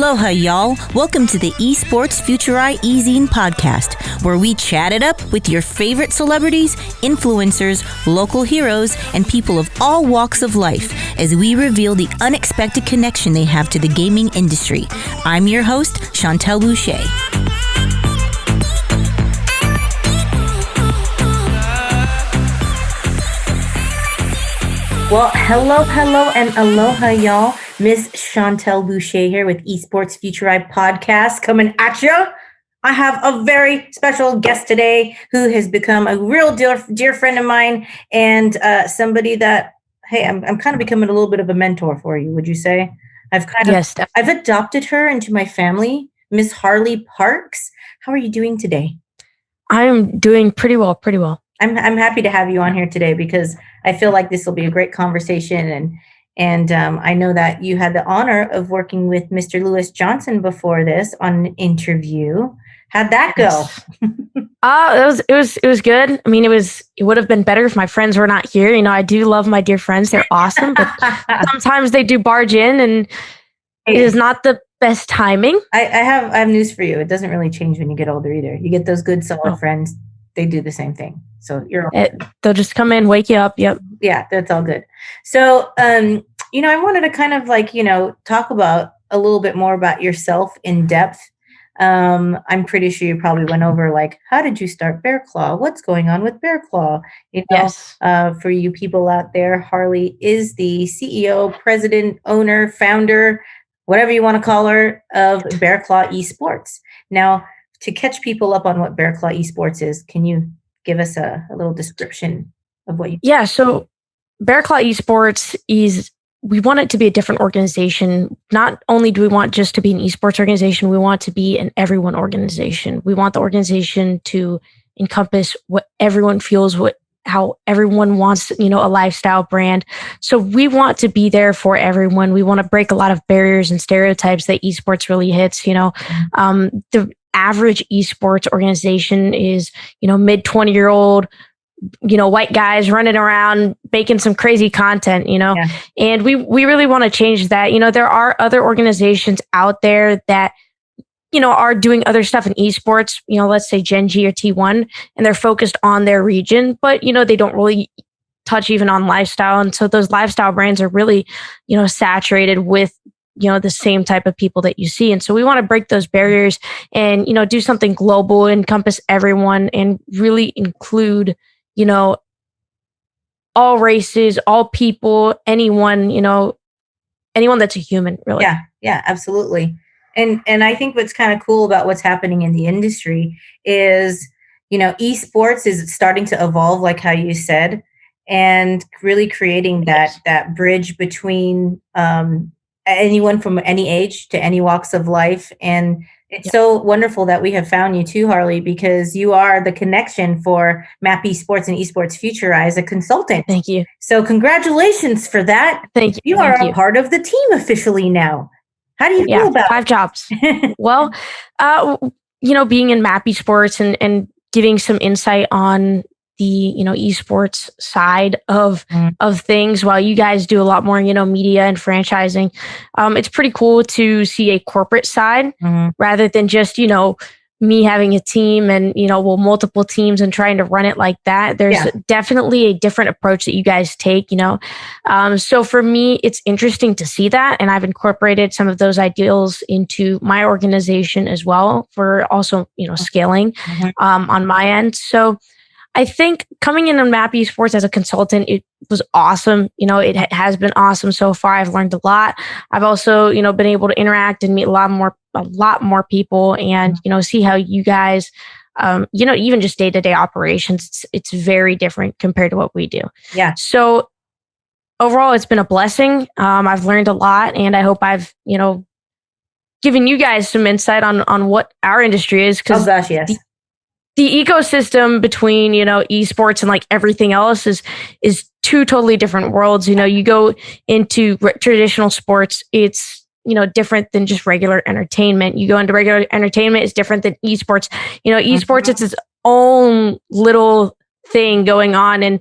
Aloha, y'all. Welcome to the Esports Future ASEAN podcast, where we chat it up with your favorite celebrities, influencers, local heroes, and people of all walks of life as we reveal the unexpected connection they have to the gaming industry. I'm your host, Chantel Boucher. Well, hello, and aloha, y'all. Miss Chantel Boucher here with Esports Future podcast coming at you. I have a very special guest today who has become a real dear friend of mine and somebody that, hey, I'm kind of becoming a little bit of a mentor for you, would you say? I've adopted her into my family, Miss Harley Parks. How are you doing today? I'm doing pretty well. I'm happy to have you on here today because I feel like this will be a great conversation, and I know that you had the honor of working with Mr. Lewis Johnson before this on an interview. How'd that go? It was good. I mean, it would have been better if my friends were not here. You know, I do love my dear friends; they're awesome, but sometimes they do barge in, and it is not the best timing. I have news for you. It doesn't really change when you get older either. You get those good, solid friends; they do the same thing. So they'll just come in, wake you up. Yep. Yeah, that's all good. So, I wanted to kind of talk about a little bit more about yourself in depth. I'm pretty sure you probably went over how did you start BearClaw? What's going on with BearClaw? Yes. For you people out there, Harley is the CEO, president, owner, founder, whatever you want to call her, of BearClaw Esports. Now, to catch people up on what BearClaw Esports is, can you give us a little description of what you... Yeah, so BearClaw Esports we want it to be a different organization. Not only do we want just to be an esports organization, we want to be an everyone organization. We want the organization to encompass what everyone feels, how everyone wants, a lifestyle brand. So we want to be there for everyone. We want to break a lot of barriers and stereotypes that esports really hits. The average esports organization is, mid-20-year-old, white guys running around making some crazy content, Yeah. And we really want to change that. There are other organizations out there that, are doing other stuff in esports, let's say Gen G or T1, and they're focused on their region, but, they don't really touch even on lifestyle. And so those lifestyle brands are really, saturated with, the same type of people that you see. And so we want to break those barriers and, do something global, encompass everyone, and really include, all races, all people, anyone that's a human, really. Yeah, absolutely. And I think what's kind of cool about what's happening in the industry is, esports is starting to evolve, like how you said, and really creating that bridge between anyone from any age to any walks of life. And it's so wonderful that we have found you too, Harley, because you are the connection for MAP Esports and Esports Future as a consultant. Thank you. So congratulations for that. Thank you. You are a part of the team officially now. How do you feel about 5 jobs? Well, being in MAP Esports and giving some insight on the esports side of things, while you guys do a lot more media and franchising, it's pretty cool to see a corporate side rather than just me having a team and multiple teams and trying to run it like that. There's definitely a different approach that you guys take. So for me, it's interesting to see that, and I've incorporated some of those ideals into my organization as well for also scaling on my end. So I think coming in on MAP Esports as a consultant, it was awesome. It has been awesome so far. I've learned a lot. I've also, been able to interact and meet a lot more people, and, see how you guys, even just day-to-day operations, it's very different compared to what we do. Yeah. So overall, it's been a blessing. I've learned a lot, and I hope I've, given you guys some insight on what our industry is. Oh gosh, yes. The ecosystem between, esports and everything else is two totally different worlds. You go into traditional sports, it's, different than just regular entertainment. You go into regular entertainment, it's different than esports. Esports, it's its own little thing going on. And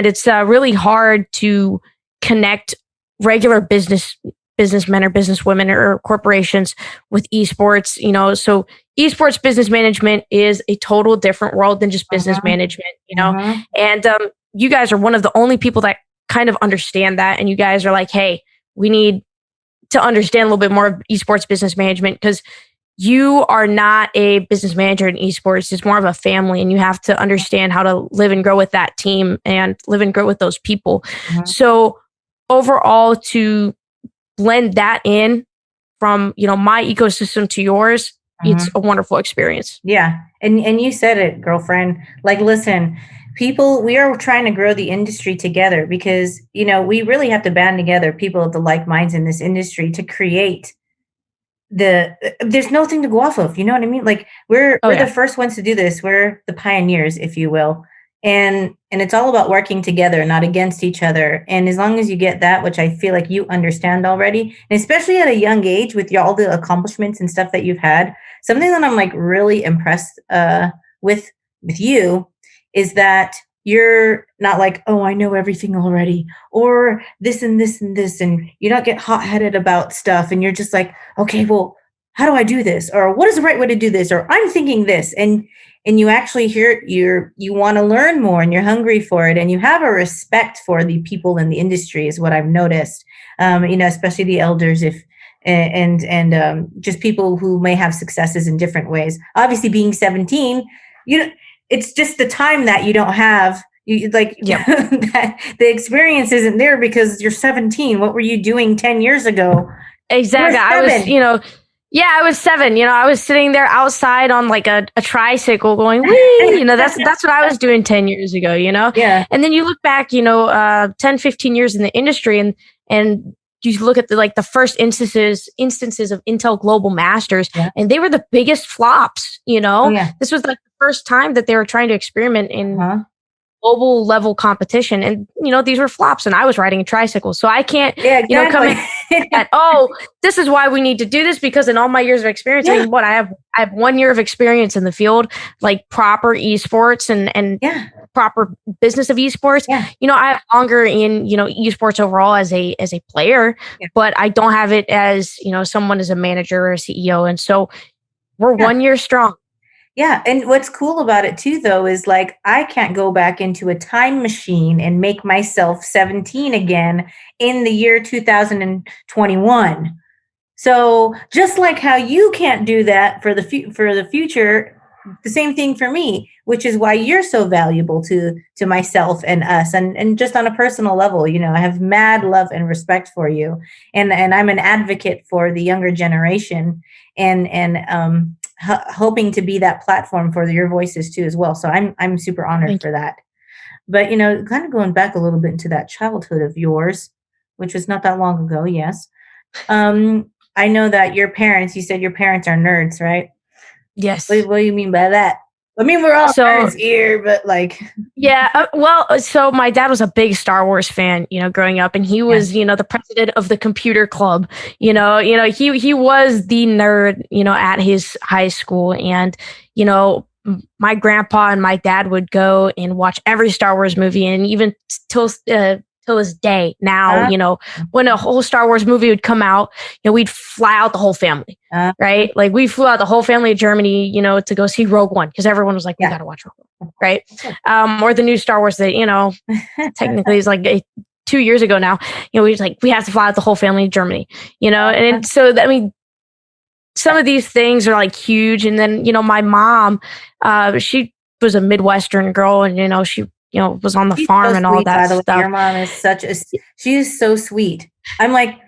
it's really hard to connect regular business businessmen or businesswomen or corporations with esports, so esports business management is a total different world than just business management, and you guys are one of the only people that kind of understand that. And you guys are like, hey, we need to understand a little bit more of esports business management, because you are not a business manager in esports. It's more of a family, and you have to understand how to live and grow with that team and live and grow with those people. So overall, to blend that in from, my ecosystem to yours, it's a wonderful experience. Yeah. And you said it, girlfriend. Like, listen, people, we are trying to grow the industry together, because, we really have to band together people of the like minds in this industry to create there's nothing to go off of. You know what I mean? Like, we're the first ones to do this. We're the pioneers, if you will. And it's all about working together, not against each other. And as long as you get that, which I feel like you understand already, and especially at a young age with all the accomplishments and stuff that you've had, something that I'm like really impressed with you is that you're not like, oh, I know everything already, or this and this and this, and you don't get hot-headed about stuff, and you're just like, okay, well, how do I do this, or what is the right way to do this, or I'm thinking this, and you actually you want to learn more, and you're hungry for it, and you have a respect for the people in the industry, is what I've noticed. Especially the elders, and just people who may have successes in different ways. Obviously, being 17, it's just the time that you don't have. That the experience isn't there because you're 17. What were you doing 10 years ago? Exactly. I was 7. I was sitting there outside on like a tricycle going, wee, that's what I was doing 10 years ago, Yeah. And then you look back, 10, 15 years in the industry, and you look at the first instances of Intel Global Masters, and they were the biggest flops, This was like the first time that they were trying to experiment in global level competition, and these were flops, and I was riding a tricycle, so I can't come in at, oh, this is why we need to do this, because in all my years of experience, I mean, I have 1 year of experience in the field, like proper esports and proper business of esports. I have longer in esports overall as a player, but I don't have it as someone as a manager or a CEO, and so we're 1 year strong. Yeah. And what's cool about it too, though, is like, I can't go back into a time machine and make myself 17 again in the year 2021. So just like how you can't do that for the future, the same thing for me, which is why you're so valuable to myself and us. And just on a personal level, I have mad love and respect for you. And I'm an advocate for the younger generation, and hoping to be that platform for your voices too as well. So I'm super honored for that. But kind of going back a little bit into that childhood of yours, which was not that long ago. Yes. I know that you said your parents are nerds, right? Yes. What do you mean by that? I mean, we're all nerds here, but like, so my dad was a big Star Wars fan, growing up, and he was, the president of the computer club, he was the nerd, at his high school. And, my grandpa and my dad would go and watch every Star Wars movie, and even till this day now, when a whole Star Wars movie would come out, we'd fly out the whole family, right? Like, we flew out the whole family of Germany, to go see Rogue One, because everyone was like, we got to watch Rogue One, right? Or the new Star Wars that, technically is like 2 years ago now, we have to fly out the whole family of Germany, and so, I mean, some of these things are like huge. And then, my mom, she was a Midwestern girl, and, she was on the farm and all that stuff. Your mom is she is so sweet. I'm like,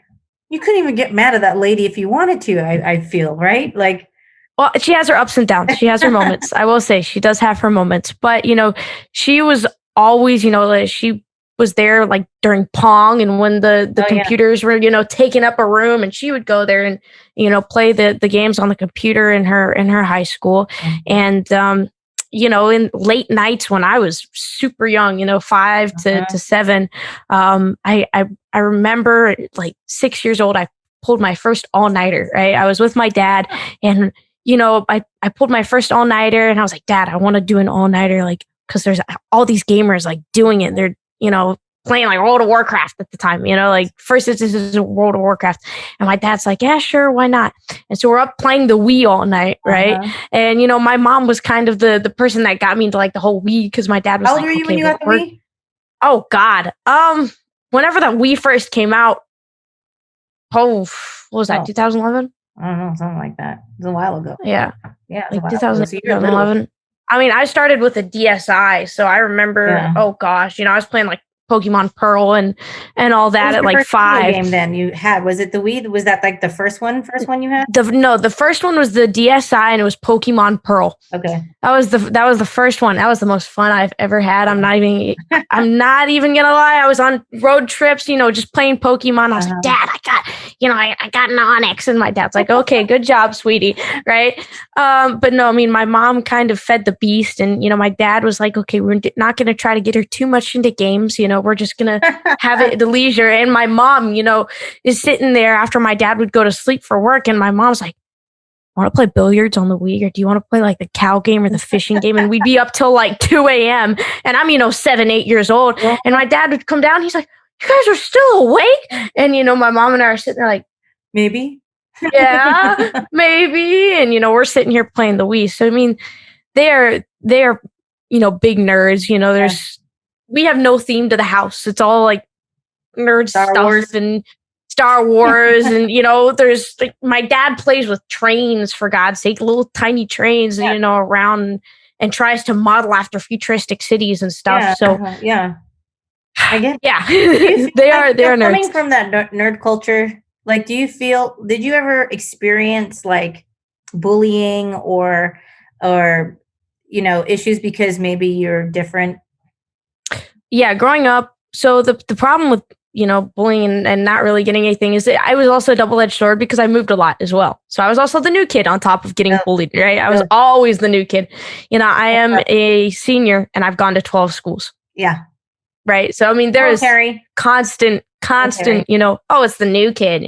you couldn't even get mad at that lady if you wanted to, I feel, right? Like, well, she has her ups and downs. She has her moments. I will say she does have her moments, but, she was always, she was there like during Pong, and when the computers were, taking up a room, and she would go there and, play the games on the computer in her high school. And, in late nights when I was super young, 5 to 7, I remember like 6 years old, I pulled my first all-nighter, right? I was with my dad, and, I pulled my first all-nighter, and I was like, Dad, I want to do an all-nighter, like, because there's all these gamers like doing it. They're, playing like World of Warcraft at the time, like first instances of World of Warcraft. And my dad's like, yeah, sure, why not? And so we're up playing the Wii all night, right? And my mom was kind of the person that got me into like the whole Wii, because my dad was How old were you when you got the Wii? Oh God. Whenever the Wii first came out, what was that, 2011? I don't know, something like that. It was a while ago. Yeah. Yeah, like 2011. I mean, I started with a DSi, so I remember, oh gosh, I was playing like Pokemon Pearl and all that at like 5. Game then you had, was it the Wii? Was that like the first one you had? No, the first one was the DSi, and it was Pokemon Pearl. Okay, that was the first one. That was the most fun I've ever had. I'm not even gonna lie. I was on road trips, just playing Pokemon. I was like, Dad, I got an Onix, and my dad's like, okay, good job, sweetie, right? But no, I mean, my mom kind of fed the beast, and my dad was like, okay, we're not gonna try to get her too much into games. We're just gonna have it at the leisure. And my mom, is sitting there after my dad would go to sleep for work, and my mom's like, want to play billiards on the Wii, or do you want to play like the cow game or the fishing game? And we'd be up till like 2 a.m. And I'm 7, 8 years old. And my dad would come down. He's like, you guys are still awake? And my mom and I are sitting there like, maybe. Yeah, maybe. And we're sitting here playing the Wii. So I mean, they're big nerds. We have no theme to the house. It's all like nerd Star stuff Wars. And Star Wars. And, there's like, my dad plays with trains, for God's sake, little tiny trains, around, and tries to model after futuristic cities and stuff. Yeah. I get it. Yeah. they are nerds. Coming from that nerd culture, like, did you ever experience like bullying or issues because maybe you're different? Yeah, growing up. So the problem with, bullying and not really getting anything is that I was also a double-edged sword, because I moved a lot as well. So I was also the new kid on top of getting bullied, right? I was always the new kid. I am a senior, and I've gone to 12 schools. Yeah. Right. So, I mean, there is constant, it's the new kid,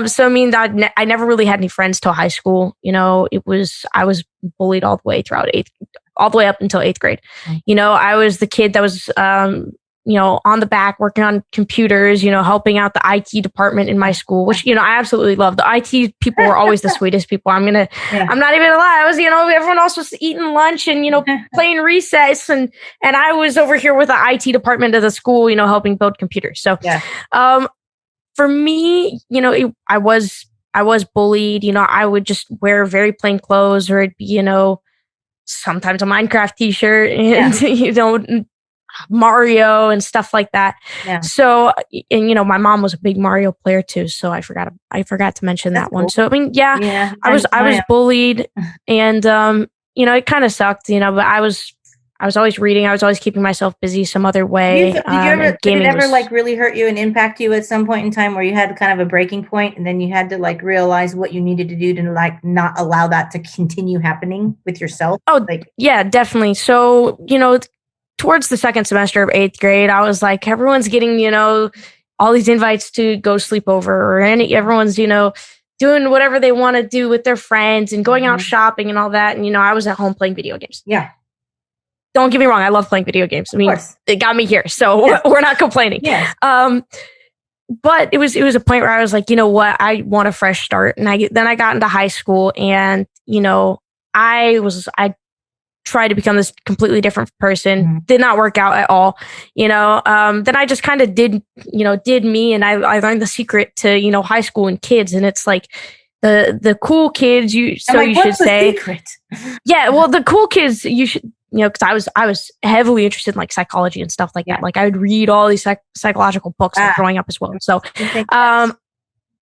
So, I mean, I never really had any friends till high school. I was bullied all the way all the way up until 8th grade. I was the kid that was, on the back working on computers, helping out the IT department in my school, which, I absolutely love. The IT people were always the sweetest people. I'm not even gonna lie. I was, everyone else was eating lunch and, playing recess, and I was over here with the IT department of the school, helping build computers. So, for me, I was bullied. I would just wear very plain clothes, or it'd be, sometimes a Minecraft t-shirt and, Mario and stuff like that. Yeah. So, and my mom was a big Mario player too. So I forgot to mention that one. So I mean, I was bullied, and it kind of sucked, but I was always reading. I was always keeping myself busy some other way. Did it ever like really hurt you and impact you at some point in time, where you had kind of a breaking point, and then you had to like realize what you needed to do to like not allow that to continue happening with yourself? Oh, yeah, definitely. So, towards the second semester of 8th grade, I was like, everyone's getting, all these invites to go sleep over, or everyone's, doing whatever they want to do with their friends and going out shopping and all that. And, I was at home playing video games. Yeah. Don't get me wrong. I love playing video games. I mean, it got me here, so we're not complaining. Yeah. But it was a point where I was like, you know what? I want a fresh start. And then I got into high school, and, I tried to become this completely different person. Did not work out at all. Then I just kind of did me, and I learned the secret to, high school and kids. And it's like the cool kids, should say. Secret? Yeah, well, the cool kids, you should, because I was heavily interested in like psychology and stuff like that. Like I would read all these psychological books growing up as well. So,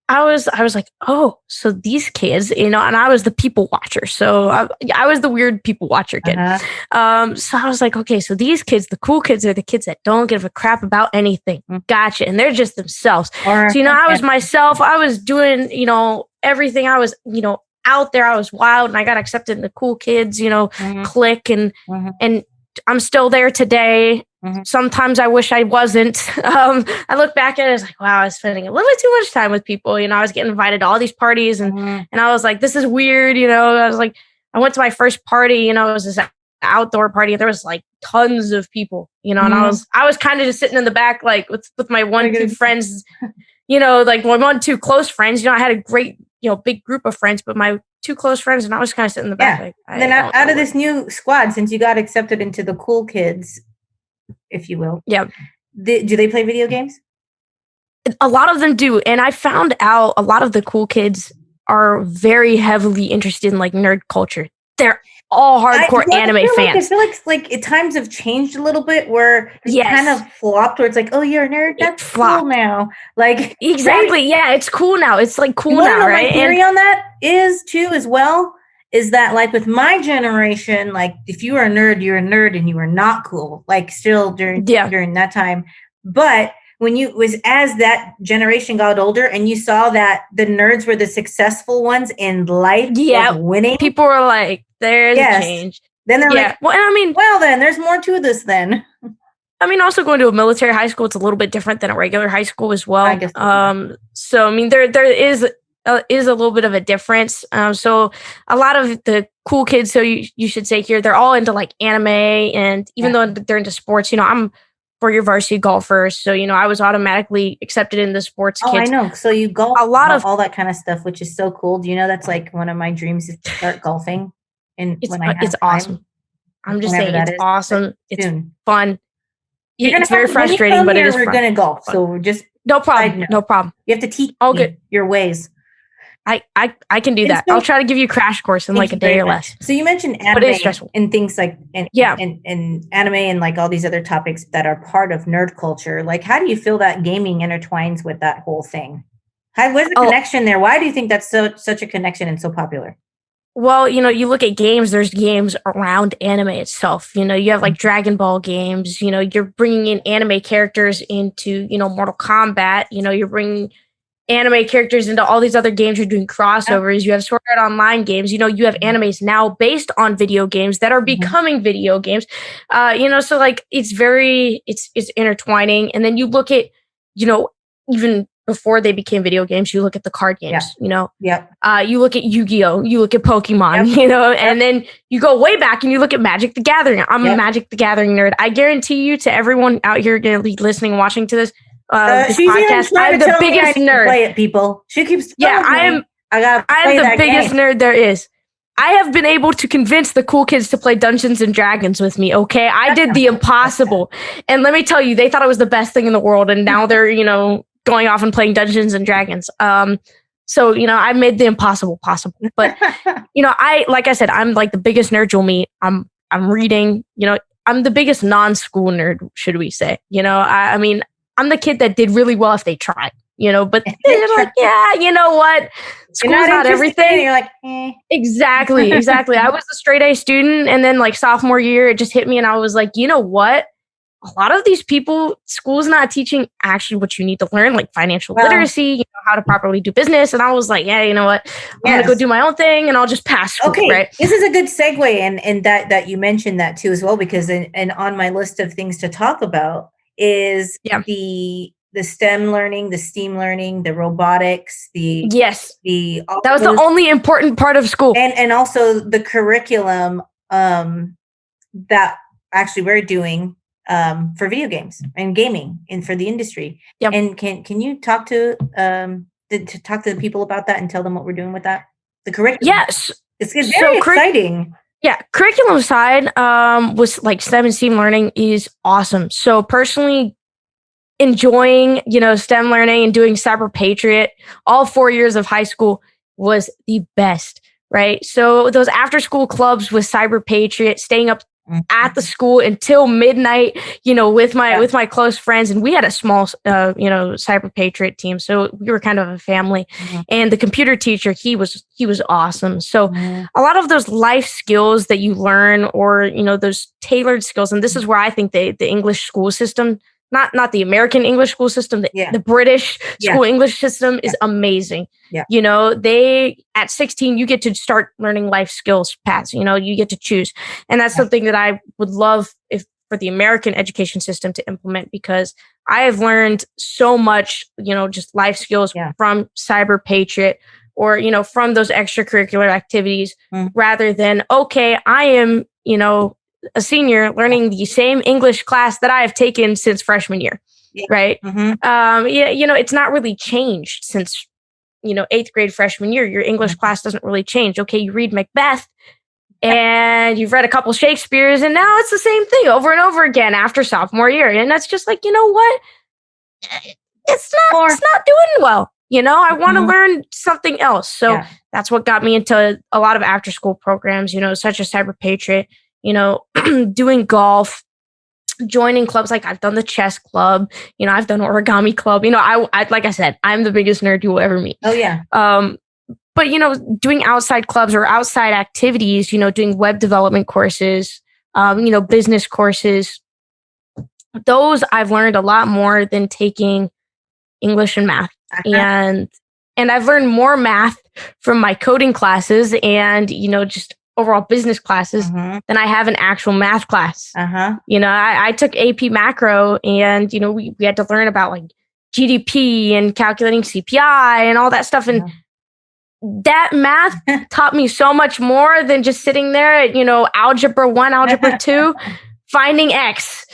I was like, oh, so these kids, and I was the people watcher. So I was the weird people watcher kid. So I was like, okay, so these kids, the cool kids, are the kids that don't give a crap about anything. Gotcha. And they're just themselves. So, I was myself. I was doing, everything. I was, out there. I was wild, and I got accepted in the cool kids, clique, and I'm still there today. Sometimes I wish I wasn't. I look back at it, I was like, wow, I was spending a little bit too much time with people. I was getting invited to all these parties, and I was like, this is weird. I was like, I went to my first party, it was this outdoor party. There was like tons of people, and I was kind of just sitting in the back, like with my 1-2 friends, like my 1-2 close friends. I had a great, big group of friends, but my 2 close friends, and I was kind of sitting in the back. Like, and then out of this new squad, since you got accepted into the cool kids, if you will. Yeah. Do they play video games? A lot of them do. And I found out a lot of the cool kids are very heavily interested in like nerd culture. They're all hardcore anime fans. I feel like at times have changed a little bit where it's kind of flopped where it's like, oh, you're a nerd? That's cool now. Like exactly. Right? Yeah, it's cool now. It's like cool now, right? My theory on that is too as well is that like with my generation, like if you were a nerd, you're a nerd and you were not cool. Like still during that time. But when as that generation got older and you saw that the nerds were the successful ones in life, winning, people were like, there's a change. Then they're like, well, then there's more to this then. I mean, also going to a military high school, it's a little bit different than a regular high school as well. I guess so I mean, there is a little bit of a difference. So a lot of the cool kids, so you should say here, they're all into like anime, and even though they're into sports, I'm for your varsity golfers. So, I was automatically accepted in the sports kids. I know. So you golf a lot of all that kind of stuff, which is so cool. Do you know that's like one of my dreams is to start golfing? And it's awesome. I'm just saying it's awesome. It's fun. It's very frustrating, but it is fun. We're going to golf. So we're just no problem. No problem. You have to teach me your ways. I can do that. I'll try to give you a crash course in like a day or less. So you mentioned anime and things like and anime and like all these other topics that are part of nerd culture. Like, how do you feel that gaming intertwines with that whole thing? Where's the connection there? Why do you think that's such a connection and so popular? Well, you look at games, there's games around anime itself. You have like Dragon Ball games, you're bringing in anime characters into, Mortal Kombat, you're bringing anime characters into all these other games. You're doing crossovers. You have Sword Art Online games. You have animes now based on video games that are becoming video games. So like it's intertwining. And then you look at, even before they became video games, you look at the card games, you look at Yu-Gi-Oh, you look at Pokemon, and then you go way back and you look at Magic the Gathering. I'm a Magic the Gathering nerd. I guarantee you, to everyone out here going to be listening and watching to this podcast, I'm the biggest nerd. Play it, people. She keeps I'm the biggest nerd there is. I have been able to convince the cool kids to play Dungeons and Dragons with me. Okay, I did the impossible, and let me tell you, they thought it was the best thing in the world, and now they're going off and playing Dungeons and Dragons. So I made the impossible possible. But like I said, I'm like the biggest nerd you'll meet. I'm reading. I'm the biggest non-school nerd, should we say? I mean, I'm the kid that did really well if they tried, but they're like, yeah, you know what? School's not everything. You're like, Exactly. I was a straight A student. And then like sophomore year, it just hit me. And I was like, you know what? A lot of these people, school's not teaching actually what you need to learn, like financial literacy, how to properly do business. And I was like, yeah, you know what? I'm going to go do my own thing and I'll just pass school, right? This is a good segue. And that you mentioned that too as well, because and on my list of things to talk about is the STEM learning, the STEAM learning, the robotics, that was the only important part of school, and also the curriculum that actually we're doing for video games and gaming and for the industry. And can you talk to the people about that and tell them what we're doing with that, the curriculum? Yes, it's very exciting. Yeah, curriculum side was like STEM and STEAM learning is awesome. So personally enjoying, STEM learning and doing Cyber Patriot all 4 years of high school was the best, right? So those after school clubs with Cyber Patriot, staying up at the school until midnight, with my close friends. And we had a small, Cyber Patriot team. So we were kind of a family. And the computer teacher, he was awesome. So a lot of those life skills that you learn, or, those tailored skills. And this is where I think the English school system, not the American English school system, the British school English system is amazing. They, at 16, you get to start learning life skills paths, you get to choose. And that's something that I would love for the American education system to implement, because I have learned so much, just life skills from Cyber Patriot, or, from those extracurricular activities, rather than, okay, I am, a senior learning the same English class that I have taken since freshman year, right? It's not really changed since, 8th grade freshman year. Your English class doesn't really change. Okay, you read Macbeth and you've read a couple Shakespeare's, and now it's the same thing over and over again after sophomore year. And that's just like, you know what? It's not doing well. I want to learn something else. So that's what got me into a lot of after school programs, such as Cyber Patriot, doing golf, joining clubs. Like I've done the chess club, I've done origami club, I like I said, I'm the biggest nerd you will ever meet. Oh yeah. But doing outside clubs or outside activities, doing web development courses, business courses, those I've learned a lot more than taking English and math. And I've learned more math from my coding classes and, just overall business classes than I have an actual math class. I took AP macro and, we had to learn about like GDP and calculating CPI and all that stuff. And that math taught me so much more than just sitting there at, algebra 1, algebra 2, finding X,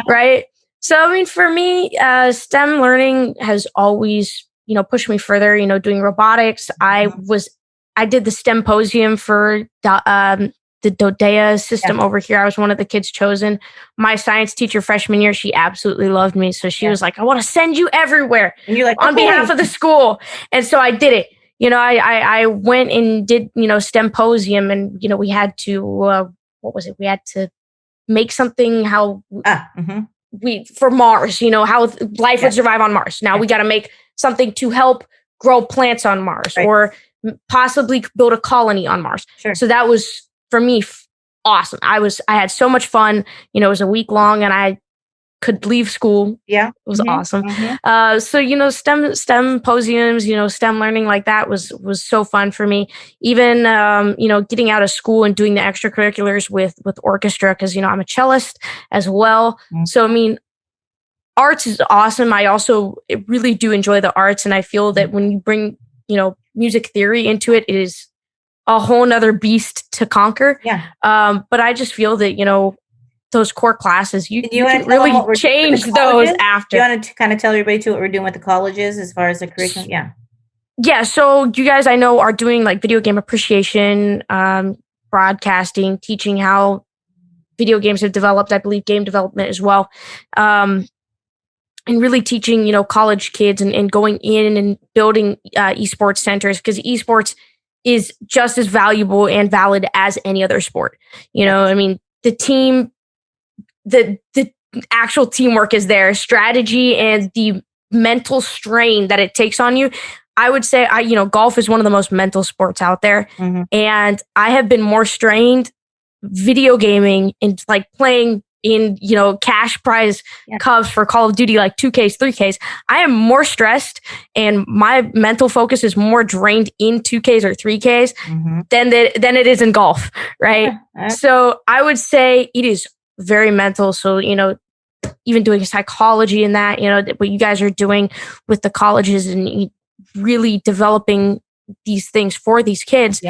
right? So, I mean, for me, STEM learning has always, pushed me further, doing robotics. I did the STEMposium for the Dodea system over here. I was one of the kids chosen. My science teacher freshman year, she absolutely loved me. So she was like, I want to send you everywhere and you're like, on behalf of the school. And so I did it. I went and did, STEMposium and, we had to, what was it? We had to make something for Mars, how life would survive on Mars. Now we got to make something to help grow plants on Mars or possibly build a colony on Mars. So that was for me awesome. I had so much fun. It was a week long and I could leave school. It was awesome. So, STEM posiums, STEM learning like that was so fun for me. Even, getting out of school and doing the extracurriculars with orchestra, because, I'm a cellist as well. So, I mean, arts is awesome. I also really do enjoy the arts. And I feel that when you bring, music theory into it, it is a whole nother beast to conquer. But I just feel that, those core classes, you can really change those after. You want to kind of tell everybody too what we're doing with the colleges as far as the curriculum? Yeah. So you guys, I know, are doing like video game appreciation, broadcasting, teaching how video games have developed. I believe game development as well. And really teaching, college kids and going in and building esports centers, because esports is just as valuable and valid as any other sport. I mean, the actual teamwork is there, strategy and the mental strain that it takes on you. I would say, golf is one of the most mental sports out there. And I have been more strained video gaming and like playing in, cash prize cubs for Call of Duty, like 2Ks, 3Ks. I am more stressed and my mental focus is more drained in 2Ks or 3Ks than it is in golf, right? So I would say it is very mental. So, even doing psychology in that, what you guys are doing with the colleges and really developing these things for these kids,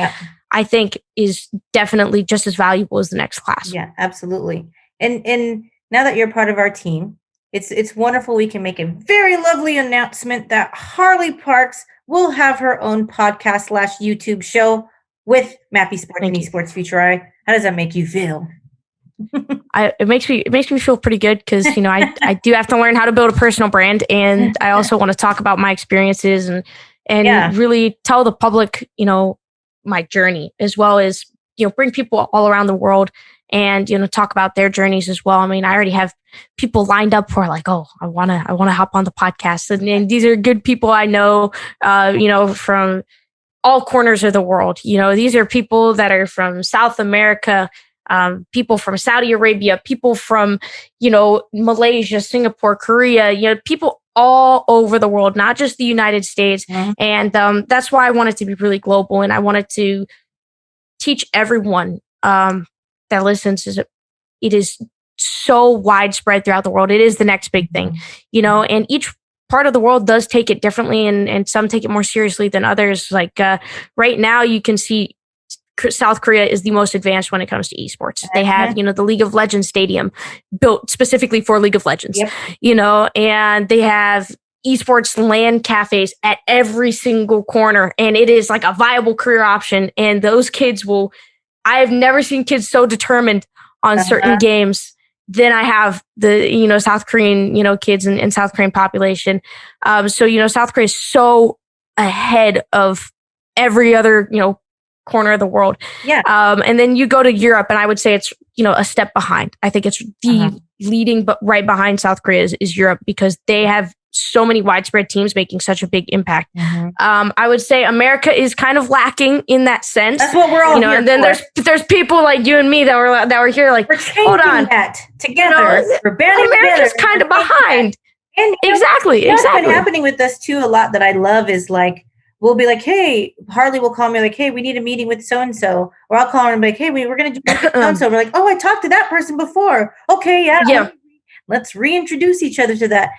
I think is definitely just as valuable as the next class. Yeah, absolutely. And now that you're part of our team, it's wonderful. We can make a very lovely announcement that Harley Parks will have her own podcast / YouTube show with Mappy Sports and Esports Future Eye. How does that make you feel? It makes me feel pretty good because I do have to learn how to build a personal brand, and I also want to talk about my experiences and really tell the public my journey, as well as bring people all around the world and talk about their journeys as well. I mean, I already have people lined up who are like, oh, I want to hop on the podcast, and these are good people I know from all corners of the world. These are people that are from South America, people from Saudi Arabia, people from, Malaysia, Singapore, Korea, people all over the world, not just the United States. And that's why I wanted to be really global. And I wanted to teach everyone that listens. It is so widespread throughout the world. It is the next big thing, and each part of the world does take it differently. And some take it more seriously than others. Like right now you can see South Korea is the most advanced when it comes to esports. They have, the League of Legends stadium built specifically for League of Legends, and they have esports LAN cafes at every single corner. And it is like a viable career option. And those kids I have never seen kids so determined on certain games than I have the, South Korean, kids and South Korean population. So, South Korea is so ahead of every other, corner of the world. Yeah. And then you go to Europe, and I would say it's, a step behind. I think it's the leading, but right behind South Korea is Europe, because they have so many widespread teams making such a big impact. I would say America is kind of lacking in that sense. That's what we're all here and then for. there's people like you and me that were here like, we're hold on, that together. We're banding America's together. kind of behind. And exactly. What's been happening with us too a lot that I love is like, we'll be like, hey, Harley will call me like, hey, we need a meeting with so-and-so. Or I'll call her and be like, hey, we're going to do so-and-so. We're like, oh, I talked to that person before. Okay, yeah. Let's reintroduce each other to that.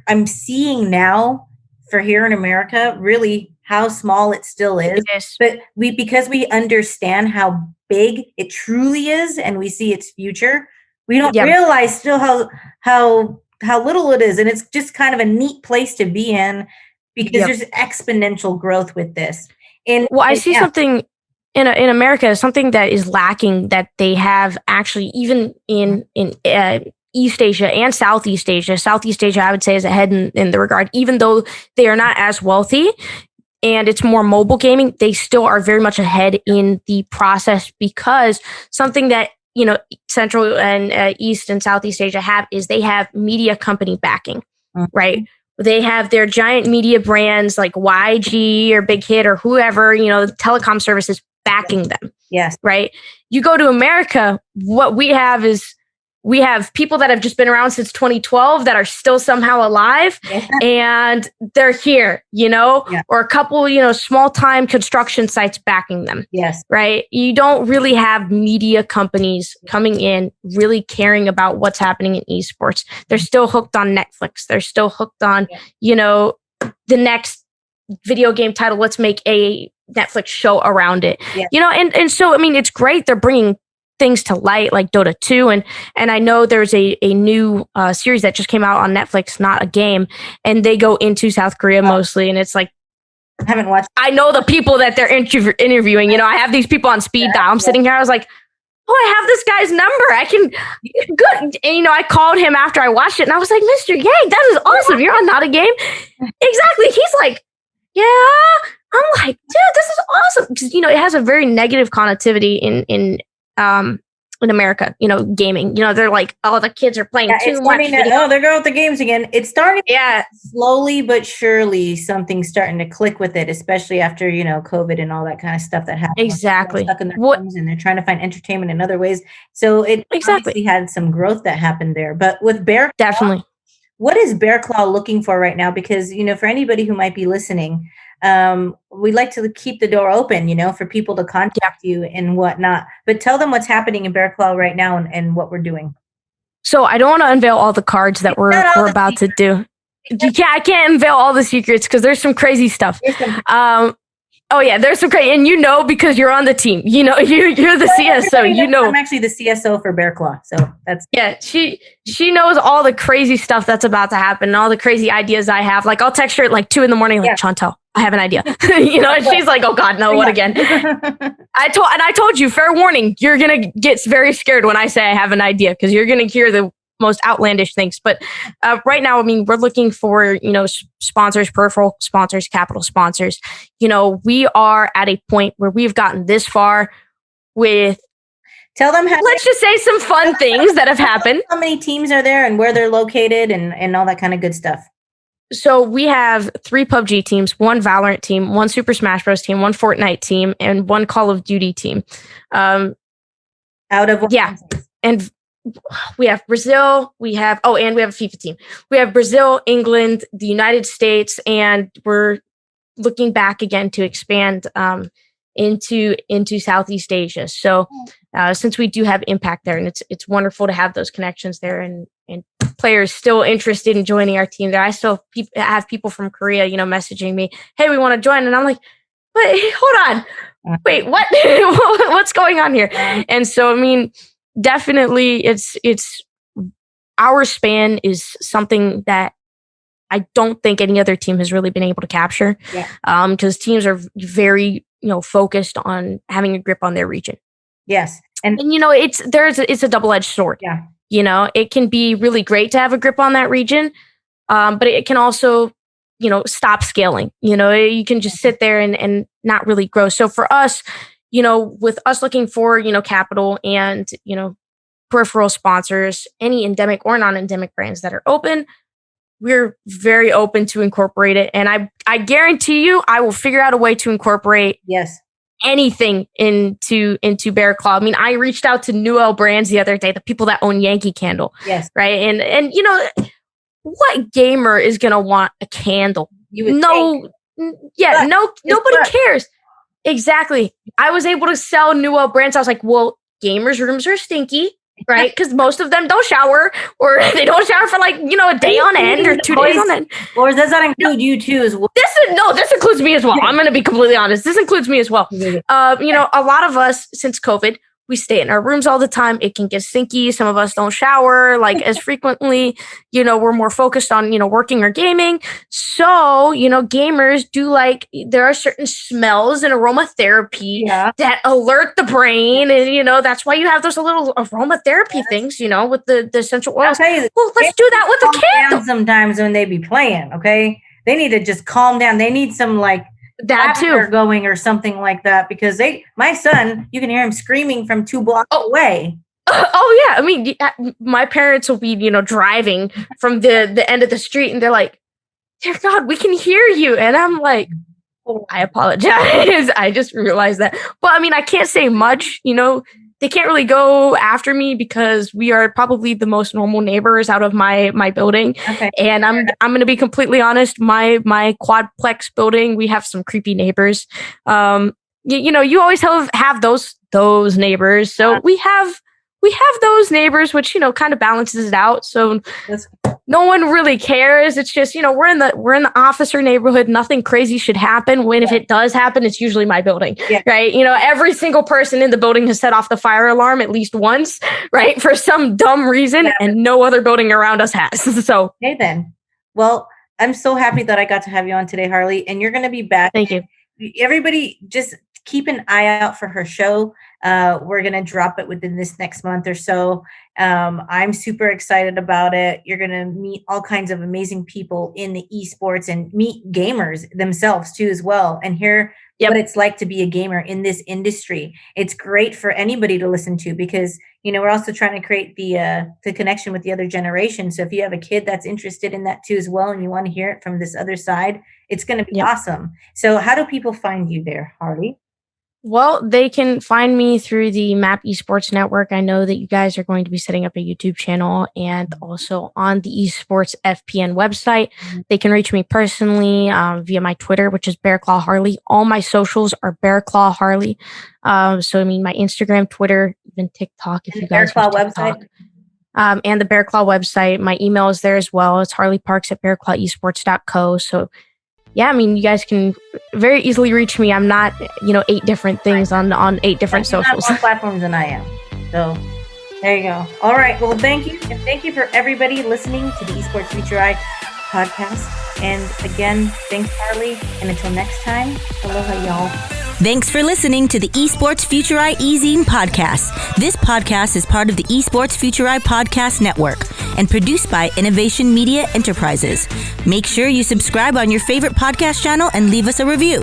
I'm seeing now for here in America, really how small it still is. But because we understand how big it truly is and we see its future, we don't realize still how little it is. And it's just kind of a neat place to be in, because there's exponential growth with this. I see something in America, something that is lacking that they have actually even in East Asia and Southeast Asia. Southeast Asia, I would say, is ahead in the regard, even though they are not as wealthy and it's more mobile gaming, they still are very much ahead in the process, because something that Central and East and Southeast Asia have is they have media company backing, right? They have their giant media brands like YG or Big Hit or whoever, telecom services backing them. Yes. Right. You go to America, what we have is we have people that have just been around since 2012 that are still somehow alive and they're here, or a couple, small time construction sites backing them. Yes. Right. You don't really have media companies coming in really caring about what's happening in esports. They're still hooked on Netflix. They're still hooked on, the next video game title. Let's make a Netflix show around it, and so, I mean, it's great. They're bringing things to light like Dota 2. And I know there's a new series that just came out on Netflix, not a game. And they go into South Korea mostly. And it's like, I haven't watched. I know the people that they're interviewing. I have these people on speed dial. I'm sitting here. I was like, oh, I have this guy's number. I can, good. And, I called him after I watched it. And I was like, Mr. Yang, that is awesome. You're on Not a Game? Exactly. He's like, yeah. I'm like, dude, this is awesome. Because, it has a very negative connotivity in America, gaming. They're like, oh, the kids are playing too much. They're going with the games again. It's starting slowly but surely. Something's starting to click with it, especially after, COVID and all that kind of stuff that happened. Exactly. Stuck in their homes and they're trying to find entertainment in other ways. So it obviously had some growth that happened there. But with BearClaw, definitely. What is BearClaw looking for right now? Because, for anybody who might be listening, we'd like to keep the door open, for people to contact you and whatnot. But tell them what's happening in BearClaw right now and what we're doing. So I don't want to unveil all the cards that we're about to do. Yeah, I can't unveil all the secrets because there's some crazy stuff. Oh yeah, there's some crazy, and because you're on the team. You're the CSO. I'm actually the CSO for BearClaw, so that's She knows all the crazy stuff that's about to happen, and all the crazy ideas I have. Like I'll text her at like 2 a.m, like Chantel, I have an idea. And she's like, oh God, no, what again? I told you, fair warning, you're gonna get very scared when I say I have an idea because you're gonna hear the most outlandish things. But right now, I mean, we're looking for, sponsors, peripheral sponsors, capital sponsors. We are at a point where we've gotten this far with, tell them let's just say some fun things that have happened. How many teams are there and where they're located and all that kind of good stuff. So we have 3 PUBG teams, 1 Valorant team, 1 Super Smash Bros. Team, 1 Fortnite team, and 1 Call of Duty team. Out of and we have Brazil, and we have a FIFA team. We have Brazil, England, the United States, and we're looking back again to expand into Southeast Asia. So since we do have impact there, and it's wonderful to have those connections there, and players still interested in joining our team there. I still have people from Korea, messaging me, hey, we want to join. And I'm like, but hold on. wait, what? What's going on here? And so, I mean, definitely it's our span is something that I don't think any other team has really been able to capture. Because teams are very, focused on having a grip on their region. Yes. And it's a double-edged sword. Yeah. It can be really great to have a grip on that region, but it can also, stop scaling. You can just sit there and not really grow. So for us, with us looking for, capital and, peripheral sponsors, any endemic or non-endemic brands that are open, we're very open to incorporate it. And I guarantee you, I will figure out a way to incorporate anything into BearClaw. I mean, I reached out to Newell Brands the other day, the people that own Yankee Candle. Yes. Right. And what gamer is going to want a candle? Nobody cares. Exactly. I was able to sell Newell Brands. I was like, well, gamers' rooms are stinky. Right, because most of them don't shower, or they don't shower for like a day on end or 2 days on end. Or does that include you too as well? This includes me as well. I'm going to be completely honest. This includes me as well. A lot of us since COVID, we stay in our rooms all the time. It can get stinky. Some of us don't shower like as frequently. We're more focused on working or gaming. So gamers do there are certain smells and aromatherapy that alert the brain, and that's why you have those little aromatherapy things. With the essential oils. I'll tell you, well, let's do that with the candle. Sometimes when they be playing, okay, they need to just calm down. They need some that too going or something like that, because my son, you can hear him screaming from 2 blocks away. Oh yeah, I mean, my parents will be driving from the end of the street, and they're like, "Dear God, we can hear you," and I'm like, "Oh, I apologize." I just realized that, but I mean, I can't say much. They can't really go after me because we are probably the most normal neighbors out of my building. Okay. And I'm going to be completely honest. My quadplex building, we have some creepy neighbors. You always have those neighbors. So we have those neighbors, which kind of balances it out. So no one really cares. It's just we're in the officer neighborhood. Nothing crazy should happen. If it does happen, it's usually my building, right? Every single person in the building has set off the fire alarm at least once, right? For some dumb reason, and no other building around us has. So okay, then. Well, I'm so happy that I got to have you on today, Harley, and you're going to be back. Thank you. Everybody, just keep an eye out for her show. We're going to drop it within this next month or so. I'm super excited about it. You're going to meet all kinds of amazing people in the esports and meet gamers themselves too as well, and hear what it's like to be a gamer in this industry. It's great for anybody to listen to, because we're also trying to create the connection with the other generation. So if you have a kid that's interested in that too as well, and you want to hear it from this other side, it's going to be awesome. So how do people find you there, Harley? Well, they can find me through the Map Esports Network. I know that you guys are going to be setting up a YouTube channel, and also on the Esports FPN website. They can reach me personally via my Twitter, which is BearClaw Harley. All my socials are BearClaw Harley. So I mean, my Instagram, Twitter, even TikTok, if you guys BearClaw use TikTok. website. And the BearClaw website. My email is there as well. It's Harley Parks at BearClawEsports.co. So yeah, I mean, you guys can very easily reach me. I'm not, 8 different things on 8 different socials. More platforms than I am. So there you go. All right. Well, thank you. And thank you for everybody listening to the Esports Future Eye podcast. And again, thanks, Harley. And until next time, aloha, y'all. Thanks for listening to the Esports Future Eye eZine podcast. This podcast is part of the Esports Future Eye podcast network and produced by Innovation Media Enterprises. Make sure you subscribe on your favorite podcast channel and leave us a review.